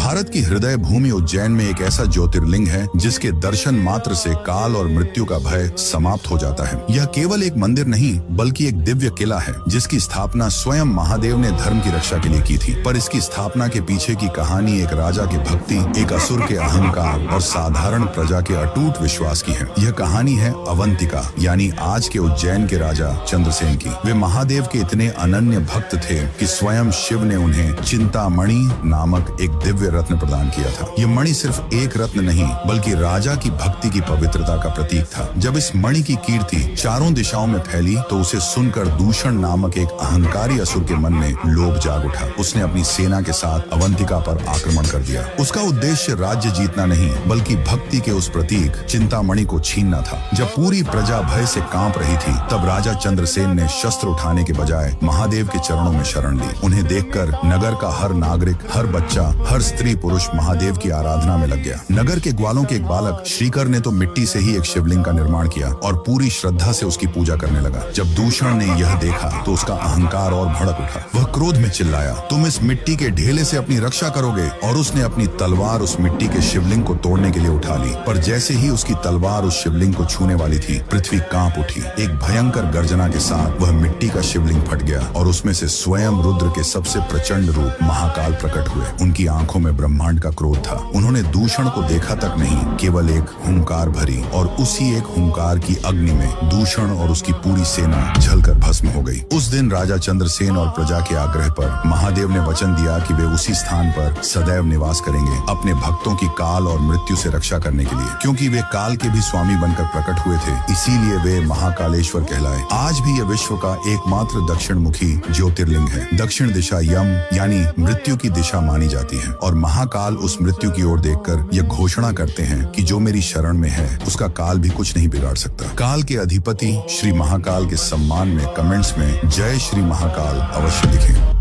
भारत की हृदय भूमि उज्जैन में एक ऐसा ज्योतिर्लिंग है जिसके दर्शन मात्र से काल और मृत्यु का भय समाप्त हो जाता है। यह केवल एक मंदिर नहीं बल्कि एक दिव्य किला है जिसकी स्थापना स्वयं महादेव ने धर्म की रक्षा के लिए की थी। पर इसकी स्थापना के पीछे की कहानी एक राजा की भक्ति, एक असुर के अहंकार और साधारण प्रजा के अटूट विश्वास की है। यह कहानी है अवंतिका यानी आज के उज्जैन के राजा चंद्रसेन की। वे महादेव के इतने अनन्य भक्त थे कि स्वयं शिव ने उन्हें चिंतामणि नामक एक दिव्य रत्न प्रदान किया था। यह मणि सिर्फ एक रत्न नहीं बल्कि राजा की भक्ति की पवित्रता का प्रतीक था। जब इस मणि की कीर्ति चारों दिशाओं में फैली तो उसे सुनकर दूषण नामक एक अहंकारी असुर के मन में लोभ जाग उठा। उसने अपनी सेना के साथ अवंतिका पर आक्रमण कर दिया। उसका उद्देश्य राज्य जीतना नहीं बल्कि भक्ति के उस प्रतीक चिंतामणि को छीनना था। जब पूरी प्रजा भय से कांप रही थी तब राजा चंद्रसेन ने शस्त्र उठाने के बजाय महादेव के चरणों में शरण ली। उन्हें देखकर नगर का हर नागरिक, हर बच्चा, हर स्त्री पुरुष महादेव की आराधना में लग गया। नगर के ग्वालों के एक बालक श्रीकर ने तो मिट्टी से ही एक शिवलिंग का निर्माण किया और पूरी श्रद्धा से उसकी पूजा करने लगा। जब दूषण ने यह देखा तो उसका अहंकार और भड़क उठा। वह क्रोध में चिल्लाया, तुम इस मिट्टी के ढेले से अपनी रक्षा करोगे? और उसने अपनी तलवार उस मिट्टी के शिवलिंग को तोड़ने के लिए उठा ली। पर जैसे ही उसकी तलवार उस शिवलिंग को छूने वाली थी, पृथ्वी कांप उठी। एक भयंकर गर्जना के साथ वह मिट्टी का शिवलिंग फट गया और उसमें से स्वयं रुद्र के सबसे प्रचंड रूप महाकाल प्रकट हुए। उनकी आंखों में ब्रह्मांड का क्रोध था। उन्होंने दूषण को देखा तक नहीं, केवल एक हुंकार भरी और उसी एक हुंकार की अग्नि में दूषण और उसकी पूरी सेना जलकर भस्म हो गई। उस दिन राजा चंद्रसेन और प्रजा के आग्रह पर महादेव ने वचन दिया कि वे उसी स्थान पर सदैव निवास करेंगे, अपने भक्तों की काल और मृत्यु से रक्षा करने के लिए। क्योंकि वे काल के भी स्वामी बनकर प्रकट हुए थे, इसीलिए वे महाकालेश्वर कहलाए। आज भी यह विश्व का एकमात्र दक्षिण मुखी ज्योतिर्लिंग है। दक्षिण दिशा यम यानी मृत्यु की दिशा मानी जाती है और महाकाल उस मृत्यु की ओर देखकर यह घोषणा करते हैं कि जो मेरी शरण में है उसका काल भी कुछ नहीं बिगाड़ सकता। काल के अधिपति श्री महाकाल के सम्मान में कमेंट्स में जय श्री महाकाल अवश्य लिखें।